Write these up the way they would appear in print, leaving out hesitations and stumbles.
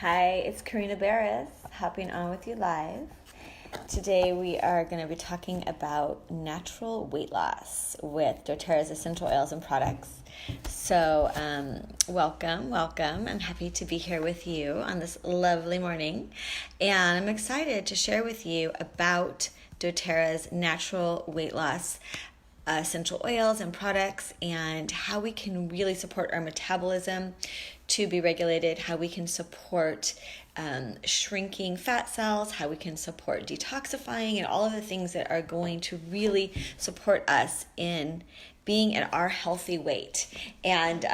Hi, it's Corinna Barrus, hopping on with you live. Today we are going to be talking about natural weight loss with doTERRA's essential oils and products. So welcome. I'm happy to be here with you on this lovely morning. And I'm excited to share with you about doTERRA's natural weight loss essential oils and products and how we can really support our metabolism to be regulated, how we can support shrinking fat cells, how we can support detoxifying, and all of the things that are going to really support us in being at our healthy weight. And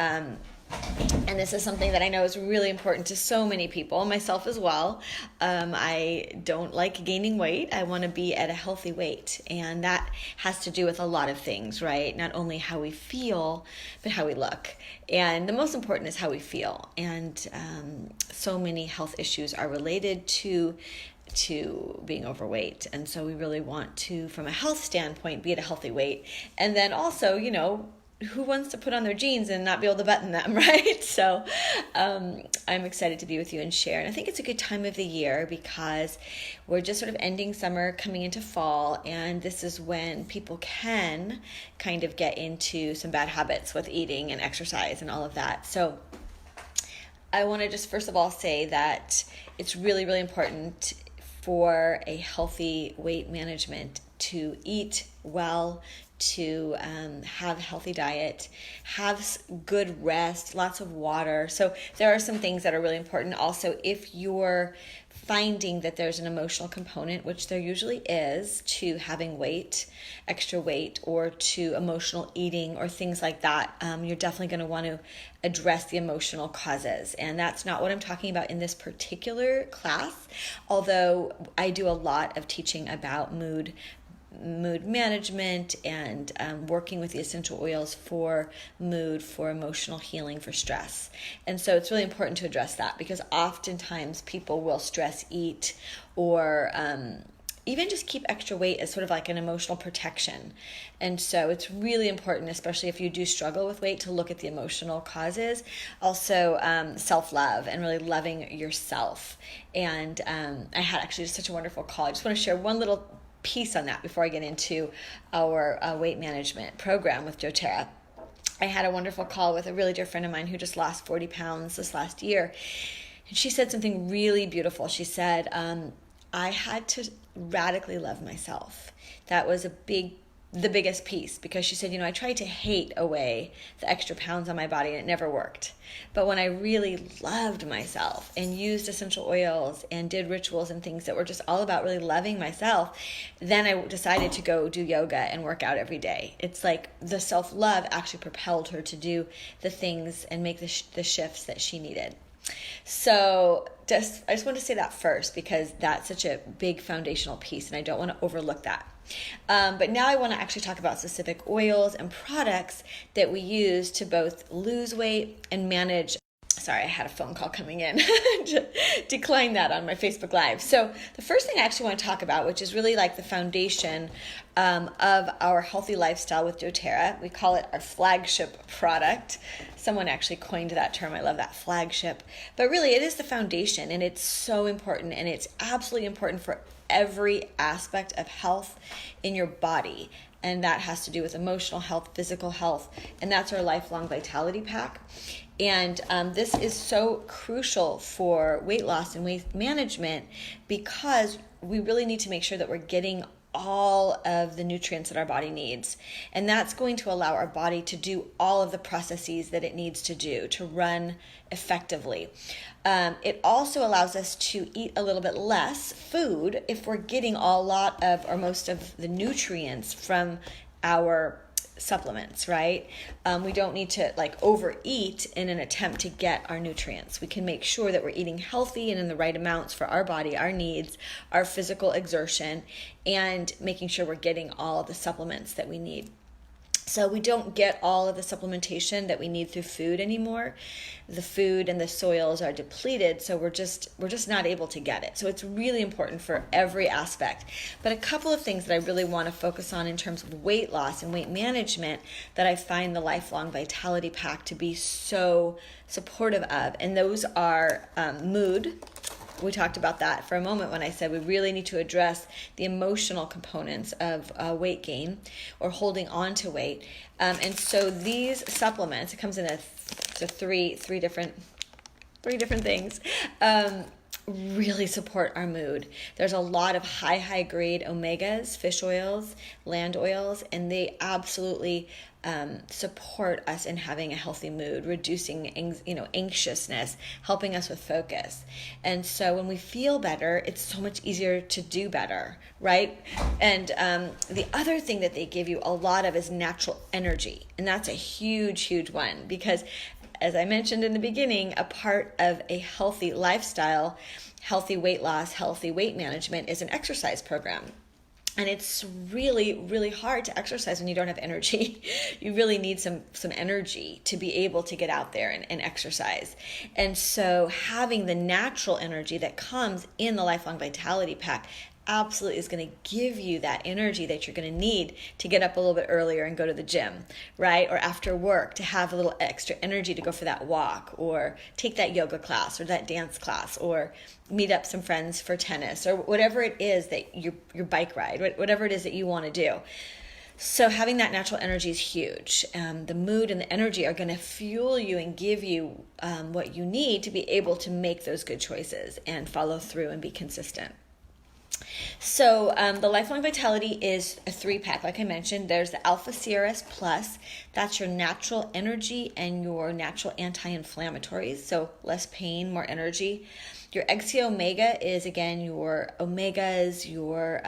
this is something that I know is really important to so many people, myself as well. I don't like gaining weight. I want to be at a healthy weight. And that has to do with a lot of things, right? Not only how we feel, but how we look. And the most important is how we feel. And so many health issues are related to being overweight. And so we really want to, from a health standpoint, be at a healthy weight. And then also, who wants to put on their jeans and not be able to button them, right? So I'm excited to be with you and share. And I think it's a good time of the year because we're just sort of ending summer, coming into fall, and this is when people can kind of get into some bad habits with eating and exercise and all of that. So I want to just first of all say that it's really, really important for a healthy weight management to eat well, to have a healthy diet, have good rest, lots of water. So there are some things that are really important. Also, if you're finding that there's an emotional component, which there usually is, to having extra weight, or to emotional eating or things like that, you're definitely going to want to address the emotional causes. And that's not what I'm talking about in this particular class, although I do a lot of teaching about mood management and working with the essential oils for mood, for emotional healing, for stress. And so it's really important to address that because oftentimes people will stress eat or even just keep extra weight as sort of like an emotional protection. And so it's really important, especially if you do struggle with weight, to look at the emotional causes. Also, self-love and really loving yourself. And I had actually just such a wonderful call. I just want to share one little piece on that before I get into our weight management program with doTERRA. I had a wonderful call with a really dear friend of mine who just lost 40 pounds this last year. And she said something really beautiful. She said, I had to radically love myself. That was the biggest piece, because she said, I tried to hate away the extra pounds on my body and it never worked. But when I really loved myself and used essential oils and did rituals and things that were just all about really loving myself, then I decided to go do yoga and work out every day. It's like the self-love actually propelled her to do the things and make the shifts that she needed. So I just want to say that first because that's such a big foundational piece and I don't want to overlook that. But now I want to actually talk about specific oils and products that we use to both lose weight and manage. Sorry, I had a phone call coming in. Decline that on my Facebook Live. So the first thing I actually want to talk about, which is really like the foundation of our healthy lifestyle with doTERRA, we call it our flagship product. Someone actually coined that term. I love that, flagship. But really, it is the foundation, and it's so important, and it's absolutely important for every aspect of health in your body. And that has to do with emotional health, physical health, and that's our lifelong vitality pack. And this is so crucial for weight loss and weight management because we really need to make sure that we're getting all of the nutrients that our body needs. And that's going to allow our body to do all of the processes that it needs to do to run effectively. It also allows us to eat a little bit less food if we're getting a lot of or most of the nutrients from our supplements, right? We don't need to overeat in an attempt to get our nutrients. We can make sure that we're eating healthy and in the right amounts for our body, our needs, our physical exertion, and making sure we're getting all the supplements that we need. So we don't get all of the supplementation that we need through food anymore. The food and the soils are depleted, so we're just not able to get it. So it's really important for every aspect. But a couple of things that I really want to focus on in terms of weight loss and weight management that I find the Lifelong Vitality Pack to be so supportive of, and those are mood. We talked about that for a moment when I said we really need to address the emotional components of weight gain or holding on to weight. And so these supplements, it comes in three different things, really support our mood. There's a lot of high grade omegas, fish oils, land oils, and they absolutely support us in having a healthy mood, reducing anxiousness, helping us with focus. And so when we feel better, it's so much easier to do better, right? And the other thing that they give you a lot of is natural energy, and that's a huge one, because as I mentioned in the beginning, a part of a healthy lifestyle, healthy weight loss, healthy weight management is an exercise program. And it's really hard to exercise when you don't have energy. You really need some energy to be able to get out there and exercise. And so having the natural energy that comes in the Lifelong Vitality Pack absolutely is going to give you that energy that you're going to need to get up a little bit earlier and go to the gym, right? Or after work to have a little extra energy to go for that walk or take that yoga class or that dance class or meet up some friends for tennis or whatever it is that your bike ride, whatever it is that you want to do. So having that natural energy is huge. The mood and the energy are going to fuel you and give you what you need to be able to make those good choices and follow through and be consistent. So the Lifelong Vitality is a 3-pack. Like I mentioned, there's the Alpha CRS Plus. That's your natural energy and your natural anti-inflammatories. So less pain, more energy. Your XC Omega is, again, your omegas, your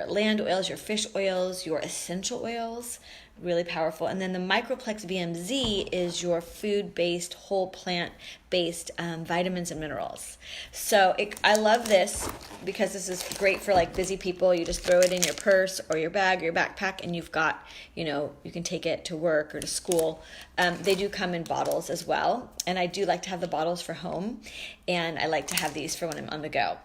land oils, your fish oils, your essential oils. Really powerful. And then the Microplex VMZ is your food-based, whole plant-based vitamins and minerals. So I love this because this is great for like busy people. You just throw it in your purse or your bag or your backpack and you've got, you can take it to work or to school. They do come in bottles as well. And I do like to have the bottles for home. And I like to have these for when I'm on the go.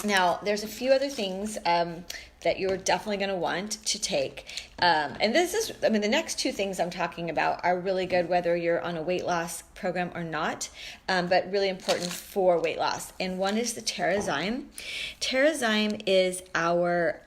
Now, there's a few other things that you're definitely going to want to take. And the next two things I'm talking about are really good whether you're on a weight loss program or not, but really important for weight loss. And one is the TerraZyme. TerraZyme is our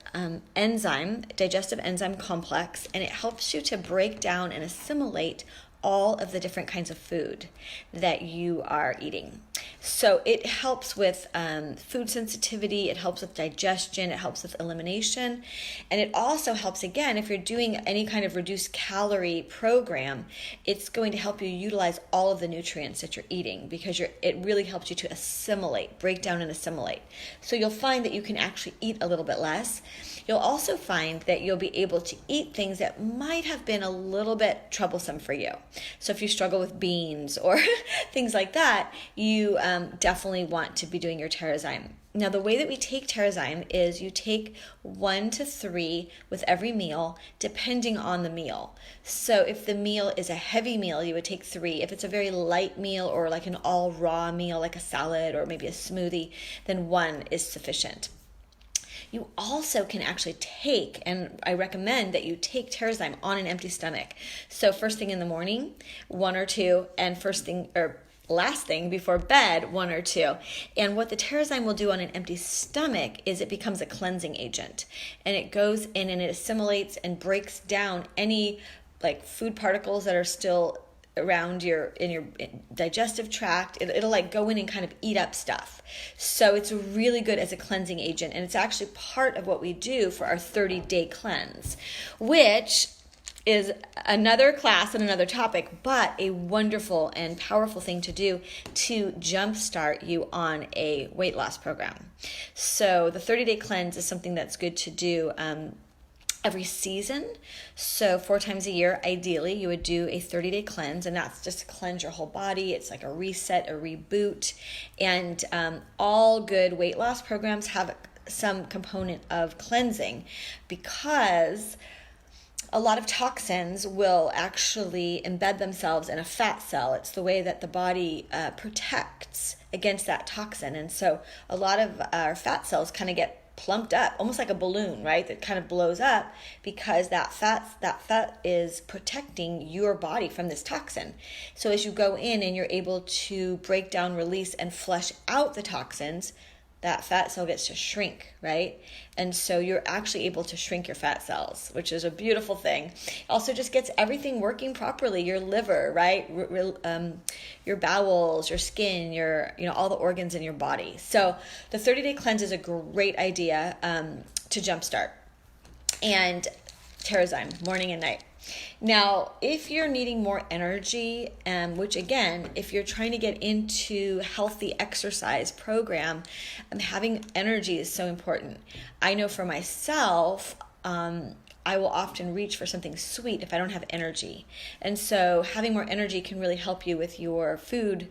digestive enzyme complex, and it helps you to break down and assimilate all of the different kinds of food that you are eating. So it helps with food sensitivity, it helps with digestion, it helps with elimination, and it also helps, again, if you're doing any kind of reduced calorie program, it's going to help you utilize all of the nutrients that you're eating because it really helps you to assimilate, break down and assimilate. So you'll find that you can actually eat a little bit less. You'll also find that you'll be able to eat things that might have been a little bit troublesome for you. So if you struggle with beans or things like that, you definitely want to be doing your TerraZyme. Now, the way that we take TerraZyme is you take 1 to 3 with every meal, depending on the meal. So if the meal is a heavy meal, you would take 3. If it's a very light meal or like an all raw meal, like a salad or maybe a smoothie, then 1 is sufficient. You also can actually take, and I recommend that you take TerraZyme on an empty stomach. So first thing in the morning, 1 or 2, and last thing before bed, 1 or 2. And what the TerraZyme will do on an empty stomach is it becomes a cleansing agent. And it goes in and it assimilates and breaks down any like food particles that are still around in your digestive tract. It'll like go in and kind of eat up stuff. So it's really good as a cleansing agent. And it's actually part of what we do for our 30-day cleanse, which is another class and another topic, but a wonderful and powerful thing to do to jumpstart you on a weight loss program. So the 30-day cleanse is something that's good to do every season. So 4 times a year, ideally, you would do a 30-day cleanse, and that's just to cleanse your whole body. It's like a reset, a reboot, and all good weight loss programs have some component of cleansing because a lot of toxins will actually embed themselves in a fat cell. It's the way that the body protects against that toxin. And so a lot of our fat cells kind of get plumped up, almost like a balloon, right? That kind of blows up because that fat is protecting your body from this toxin. So as you go in and you're able to break down, release, and flush out the toxins, that fat cell gets to shrink, right? And so you're actually able to shrink your fat cells, which is a beautiful thing. It also just gets everything working properly. Your liver, right? Your bowels, your skin, all the organs in your body. So the 30-day cleanse is a great idea to jumpstart. And TerraZyme, morning and night. Now, if you're needing more energy, which again, if you're trying to get into healthy exercise program, having energy is so important. I know for myself, I will often reach for something sweet if I don't have energy. And so having more energy can really help you with your food,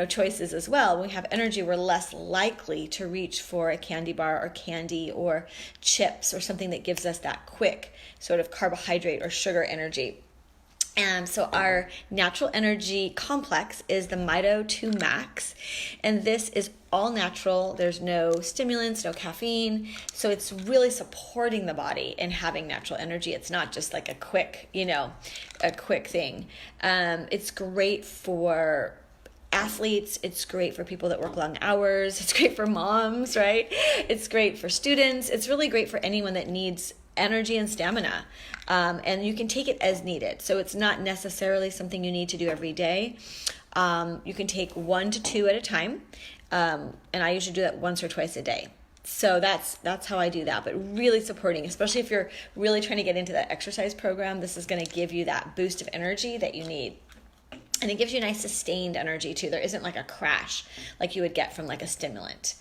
choices as well. When we have energy, we're less likely to reach for a candy bar or candy or chips or something that gives us that quick sort of carbohydrate or sugar energy. And so our natural energy complex is the Mito 2 Max, and this is all natural. There's no stimulants, no caffeine, so it's really supporting the body in having natural energy. It's not just like a quick thing. It's great for athletes, it's great for people that work long hours, it's great for moms, right? It's great for students. It's really great for anyone that needs energy and stamina, and you can take it as needed. So it's not necessarily something you need to do every day. You can take 1 to 2 at a time, and I usually do that once or twice a day. So that's how I do that. But really supporting, especially if you're really trying to get into that exercise program, this is going to give you that boost of energy that you need. And it gives you nice sustained energy too. There isn't like a crash like you would get from like a stimulant.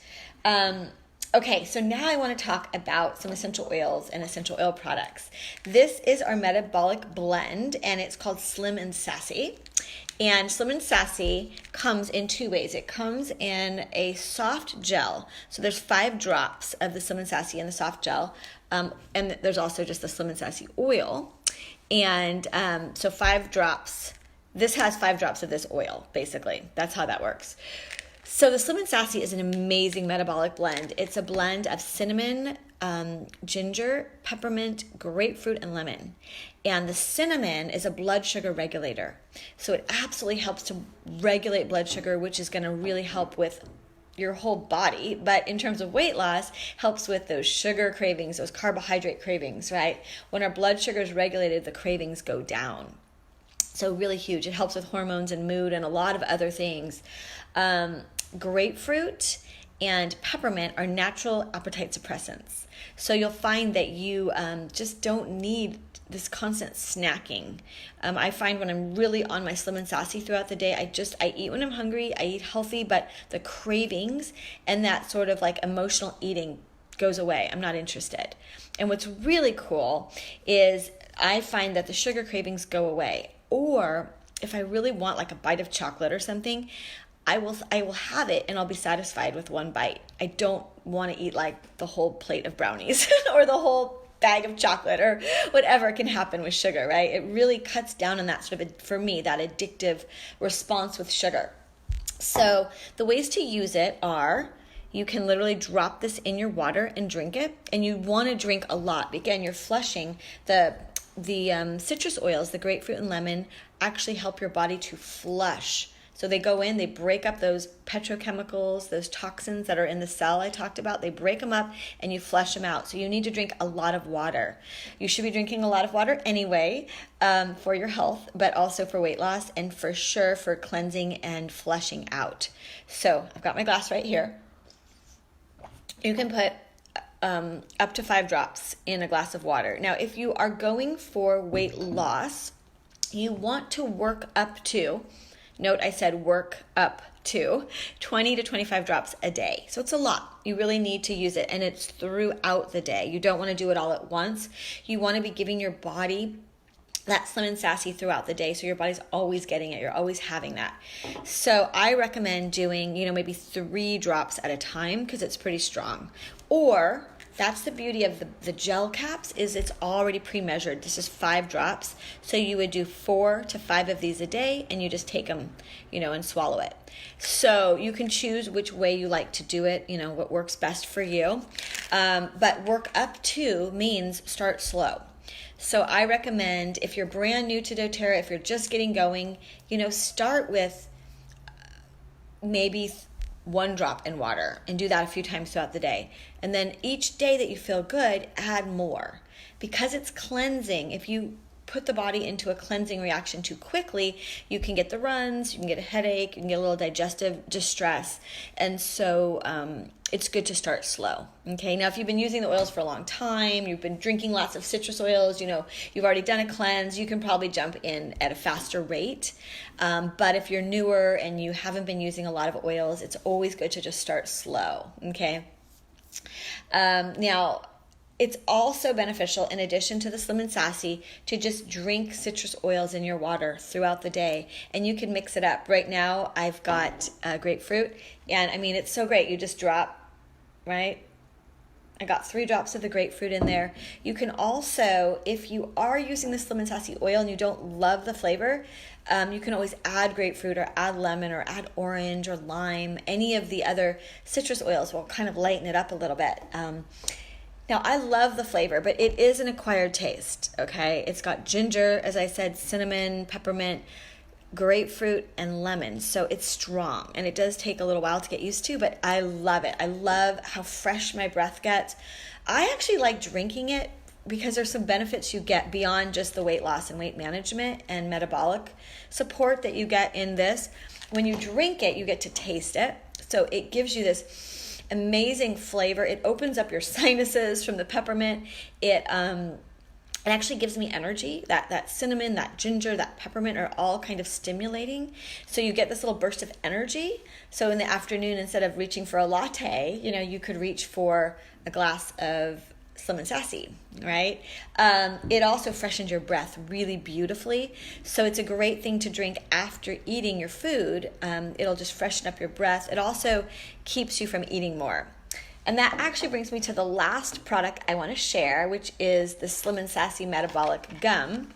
Okay, so now I want to talk about some essential oils and essential oil products. This is our metabolic blend, and it's called Slim and Sassy. And Slim and Sassy comes in 2 ways. It comes in a soft gel. So there's 5 drops of the Slim and Sassy in the soft gel. And there's also just the Slim and Sassy oil. And so 5 drops. This has 5 drops of this oil, basically. That's how that works. So the Slim and Sassy is an amazing metabolic blend. It's a blend of cinnamon, ginger, peppermint, grapefruit, and lemon. And the cinnamon is a blood sugar regulator. So it absolutely helps to regulate blood sugar, which is going to really help with your whole body. But in terms of weight loss, helps with those sugar cravings, those carbohydrate cravings, right? When our blood sugar is regulated, the cravings go down. So really huge. It helps with hormones and mood and a lot of other things. Grapefruit and peppermint are natural appetite suppressants. So you'll find that you just don't need this constant snacking. I find when I'm really on my Slim and Sassy throughout the day, I eat when I'm hungry, I eat healthy, but the cravings and that sort of like emotional eating goes away. I'm not interested. And what's really cool is I find that the sugar cravings go away. Or if I really want like a bite of chocolate or something, I will have it and I'll be satisfied with 1 bite. I don't want to eat like the whole plate of brownies or the whole bag of chocolate or whatever can happen with sugar, right? It really cuts down on that sort of, for me, that addictive response with sugar. So the ways to use it are, you can literally drop this in your water and drink it. And you want to drink a lot. Again, you're flushing the citrus oils, the grapefruit and lemon, actually help your body to flush. So they go in, they break up those petrochemicals, those toxins that are in the cell I talked about. They break them up and you flush them out. So you need to drink a lot of water. You should be drinking a lot of water anyway for your health, but also for weight loss and for sure for cleansing and flushing out. So I've got my glass right here. You can put up to 5 drops in a glass of water. Now, if you are going for weight loss, you want to work up to, note I said work up to 20 to 25 drops a day. So it's a lot. You really need to use it, and it's throughout the day. You don't want to do it all at once. You want to be giving your body that Slim and Sassy throughout the day, so your body's always getting it. You're always having that. So I recommend doing, maybe 3 drops at a time because it's pretty strong. Or that's the beauty of the gel caps, is it's already pre-measured. This is 5 drops. So you would do 4 to 5 of these a day, and you just take them, and swallow it. So you can choose which way you like to do it, what works best for you. But work up to means start slow. So I recommend, if you're brand new to doTERRA, if you're just getting going, start with maybe 1 drop in water and do that a few times throughout the day. And then each day that you feel good, add more. Because it's cleansing, if you put the body into a cleansing reaction too quickly, you can get the runs, you can get a headache, you can get a little digestive distress. And so it's good to start slow. Okay, now if you've been using the oils for a long time, you've been drinking lots of citrus oils, you've already done a cleanse, you can probably jump in at a faster rate. But if you're newer and you haven't been using a lot of oils, it's always good to just start slow. Okay. Now, it's also beneficial, in addition to the Slim and Sassy, to just drink citrus oils in your water throughout the day. And you can mix it up. Right now, I've got grapefruit. And I mean, it's so great. You just drop, right? I got 3 drops of the grapefruit in there. You can also, if you are using the Slim and Sassy oil and you don't love the flavor, you can always add grapefruit or add lemon or add orange or lime. Any of the other citrus oils will kind of lighten it up a little bit. Now, I love the flavor, but it is an acquired taste, okay? It's got ginger, as I said, cinnamon, peppermint, grapefruit, and lemon. So it's strong, and it does take a little while to get used to, but I love it. I love how fresh my breath gets. I actually like drinking it because there's some benefits you get beyond just the weight loss and weight management and metabolic support that you get in this. When you drink it, you get to taste it. So it gives you this amazing flavor. It opens up your sinuses from the peppermint. It actually gives me energy. That cinnamon, that ginger, that peppermint are all kind of stimulating. So you get this little burst of energy. So in the afternoon, instead of reaching for a latte, you could reach for a glass of Slim and Sassy, right? It also freshens your breath really beautifully. So it's a great thing to drink after eating your food. It'll just freshen up your breath. It also keeps you from eating more. And that actually brings me to the last product I want to share, which is the Slim and Sassy Metabolic Gum.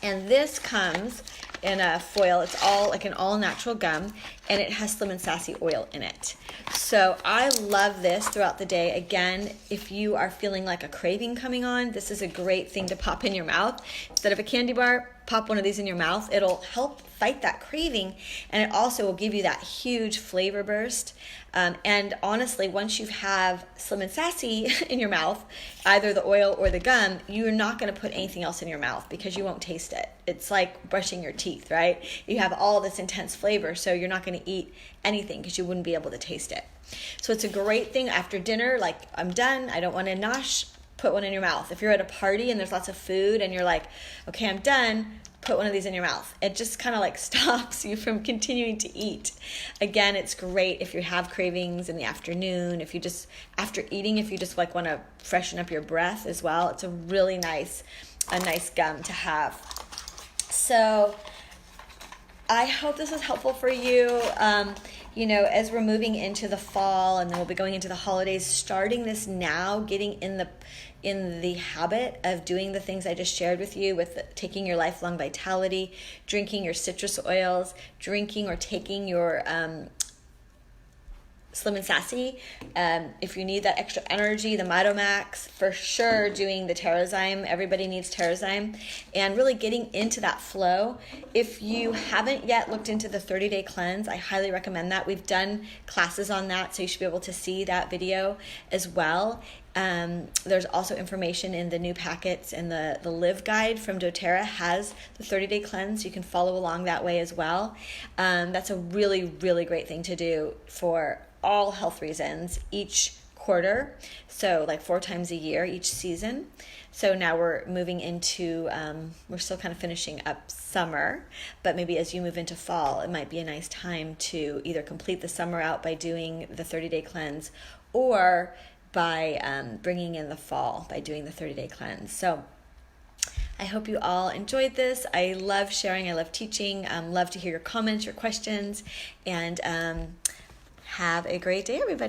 And this comes in a foil. It's all like an all-natural gum, and it has Slim and Sassy oil in it. So I love this throughout the day. Again, if you are feeling like a craving coming on, this is a great thing to pop in your mouth. Instead of a candy bar, pop one of these in your mouth. It'll help fight that craving, and it also will give you that huge flavor burst. And honestly, once you have Slim and Sassy in your mouth, either the oil or the gum, you're not going to put anything else in your mouth because you won't taste it. It's like brushing your teeth, right? You have all this intense flavor, so you're not going to eat anything because you wouldn't be able to taste it. So it's a great thing after dinner, like I'm done, I don't want to nosh, put one in your mouth. If you're at a party and there's lots of food and you're like, okay, I'm done, put one of these in your mouth. It just kind of like stops you from continuing to eat. Again, it's great if you have cravings in the afternoon, if you just, after eating, if you just like want to freshen up your breath as well. It's a really nice gum to have. So I hope this was helpful for you. As we're moving into the fall and then we'll be going into the holidays, starting this now, getting in the habit of doing the things I just shared with you, with taking your lifelong vitality, drinking your citrus oils, drinking or taking your Slim and Sassy. If you need that extra energy, the Mitomax, for sure doing the TerraZyme. Everybody needs TerraZyme. And really getting into that flow. If you haven't yet looked into the 30-day cleanse, I highly recommend that. We've done classes on that, so you should be able to see that video as well. There's also information in the new packets, and the Live Guide from doTERRA has the 30-day cleanse. You can follow along that way as well. That's a really, really great thing to do for all health reasons each quarter, so like 4 times a year each season. So now we're moving into, we're still kind of finishing up summer, but maybe as you move into fall, it might be a nice time to either complete the summer out by doing the 30-day cleanse or by bringing in the fall by doing the 30-day cleanse. So I hope you all enjoyed this. I love sharing, I love teaching, love to hear your comments, your questions, and have a great day, everybody.